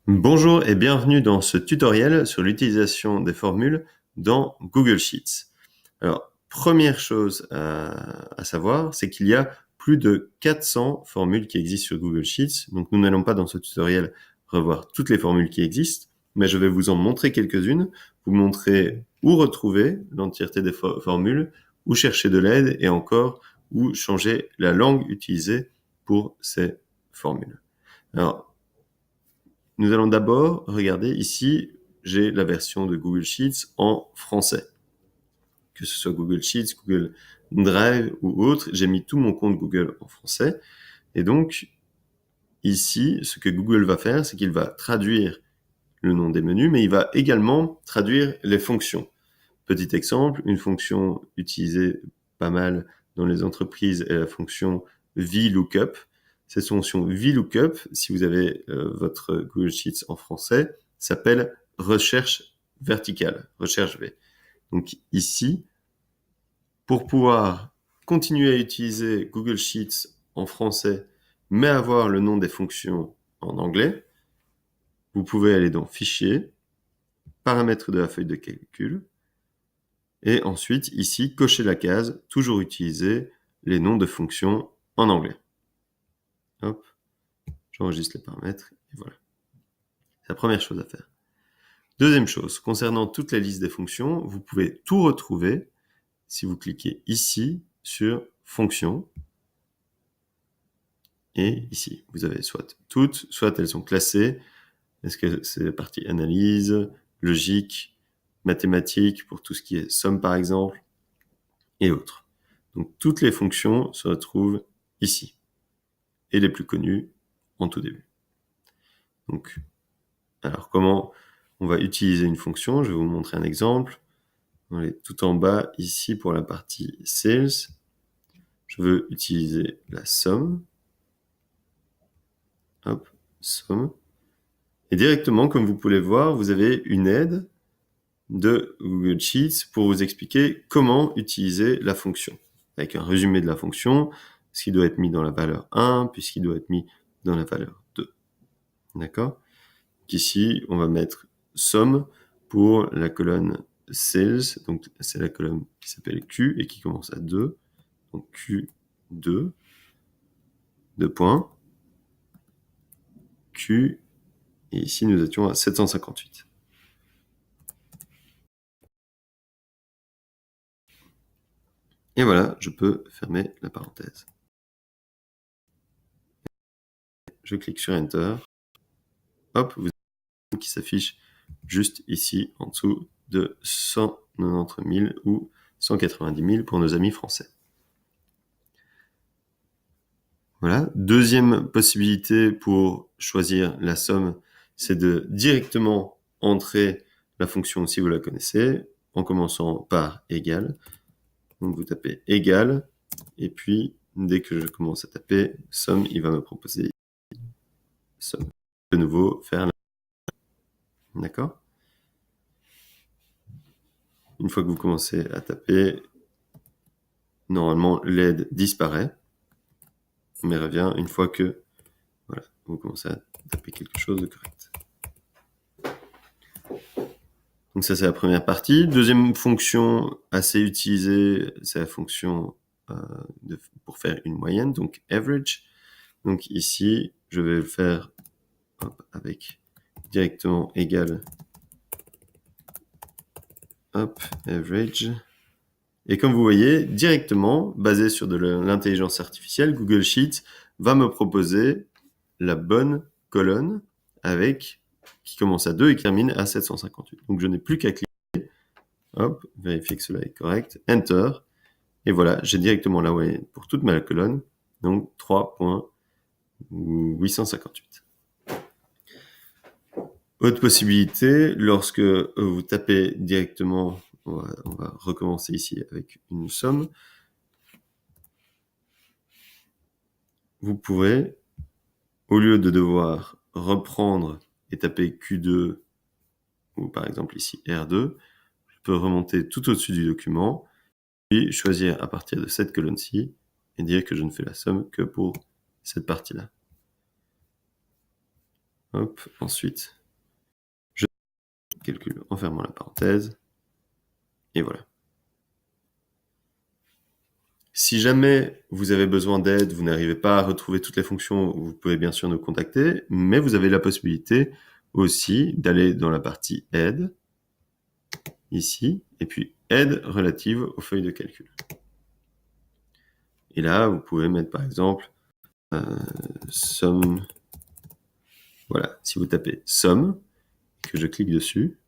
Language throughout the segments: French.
Bonjour et bienvenue dans ce tutoriel sur l'utilisation des formules dans Google Sheets. Alors, première chose à savoir, c'est qu'il y a plus de 400 formules qui existent sur Google Sheets. Donc, nous n'allons pas dans ce tutoriel revoir toutes les formules qui existent, mais je vais vous en montrer quelques-unes, vous montrer où retrouver l'entièreté des formules, où chercher de l'aide et encore où changer la langue utilisée pour ces formules. Alors, nous allons d'abord regarder ici, j'ai la version de Google Sheets en français. Que ce soit Google Sheets, Google Drive ou autre, j'ai mis tout mon compte Google en français. Et donc, ici, ce que Google va faire, c'est qu'il va traduire le nom des menus, mais il va également traduire les fonctions. Petit exemple, une fonction utilisée pas mal dans les entreprises est la fonction VLOOKUP. Cette fonction VLOOKUP, si vous avez votre Google Sheets en français, s'appelle recherche verticale, recherche V. Donc ici, pour pouvoir continuer à utiliser Google Sheets en français, mais avoir le nom des fonctions en anglais, vous pouvez aller dans Fichier, Paramètres de la feuille de calcul, et ensuite, ici, cocher la case, toujours utiliser les noms de fonctions en anglais. Hop, j'enregistre les paramètres, et voilà. C'est la première chose à faire. Deuxième chose, concernant toute la liste des fonctions, vous pouvez tout retrouver si vous cliquez ici sur Fonctions. Et ici, vous avez soit toutes, soit elles sont classées. Est-ce que c'est la partie analyse, logique, mathématiques, pour tout ce qui est somme par exemple, et autres. Donc toutes les fonctions se retrouvent ici. Et les plus connues en tout début. Donc, alors comment on va utiliser une fonction? Je vais vous montrer un exemple. On est tout en bas ici pour la partie sales. Je veux utiliser la somme. Hop, somme. Et directement, comme vous pouvez le voir, vous avez une aide de Google Sheets pour vous expliquer comment utiliser la fonction. Avec un résumé de la fonction, ce qui doit être mis dans la valeur 1, puis ce qui doit être mis dans la valeur 2. D'accord? Ici, on va mettre somme pour la colonne sales. Donc, c'est la colonne qui s'appelle Q et qui commence à 2. Donc, Q2, 2 points. Q, et ici, nous étions à 758. Et voilà, je peux fermer la parenthèse. Je clique sur Enter. Hop, vous avez qui s'affiche juste ici, en dessous de 190 000 ou 190 000 pour nos amis français. Voilà. Deuxième possibilité pour choisir la somme, c'est de directement entrer la fonction si vous la connaissez, en commençant par égal. Donc vous tapez égal, et puis dès que je commence à taper somme, il va me proposer somme. De nouveau, faire la... D'accord? Une fois que vous commencez à taper, normalement l'aide disparaît, mais revient une fois que voilà, vous commencez à taper quelque chose de correct. Donc ça, c'est la première partie. Deuxième fonction assez utilisée, c'est la fonction pour faire une moyenne, donc average. Donc ici, je vais le faire avec directement égal average. Et comme vous voyez, directement, basé sur de l'intelligence artificielle, Google Sheets va me proposer la bonne colonne avec qui commence à 2 et qui termine à 758. Donc je n'ai plus qu'à cliquer. Hop, vérifier que cela est correct. Enter. Et voilà, j'ai directement la moyenne pour toute ma colonne. Donc 3.858. Autre possibilité, lorsque vous tapez directement, on va recommencer ici avec une somme. Vous pourrez, au lieu de devoir reprendre et taper Q2, ou par exemple ici R2, je peux remonter tout au-dessus du document, puis choisir à partir de cette colonne-ci, et dire que je ne fais la somme que pour cette partie-là. Hop, ensuite, je calcule en fermant la parenthèse. Et voilà. Si jamais vous avez besoin d'aide, vous n'arrivez pas à retrouver toutes les fonctions, vous pouvez bien sûr nous contacter, mais vous avez la possibilité aussi d'aller dans la partie aide, ici, et puis aide relative aux feuilles de calcul. Et là, vous pouvez mettre par exemple somme. Voilà, si vous tapez somme, que je clique dessus,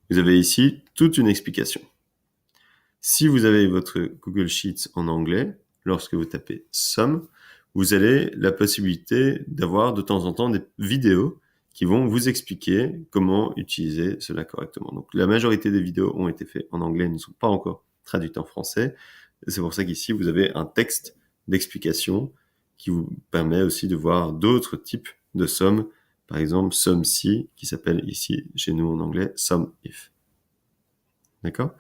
vous avez ici toute une explication. Si vous avez votre Google Sheets en anglais, lorsque vous tapez somme, vous avez la possibilité d'avoir de temps en temps des vidéos qui vont vous expliquer comment utiliser cela correctement. Donc la majorité des vidéos ont été faites en anglais, ne sont pas encore traduites en français. C'est pour ça qu'ici, vous avez un texte d'explication qui vous permet aussi de voir d'autres types de sommes. Par exemple, sum si, qui s'appelle ici, chez nous en anglais, sum if. D'accord ?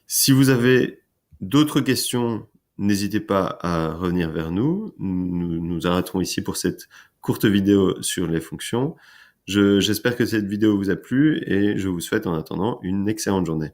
Si vous avez d'autres questions, n'hésitez pas à revenir vers nous. Nous arrêterons ici pour cette courte vidéo sur les fonctions. J'espère que cette vidéo vous a plu et je vous souhaite en attendant une excellente journée.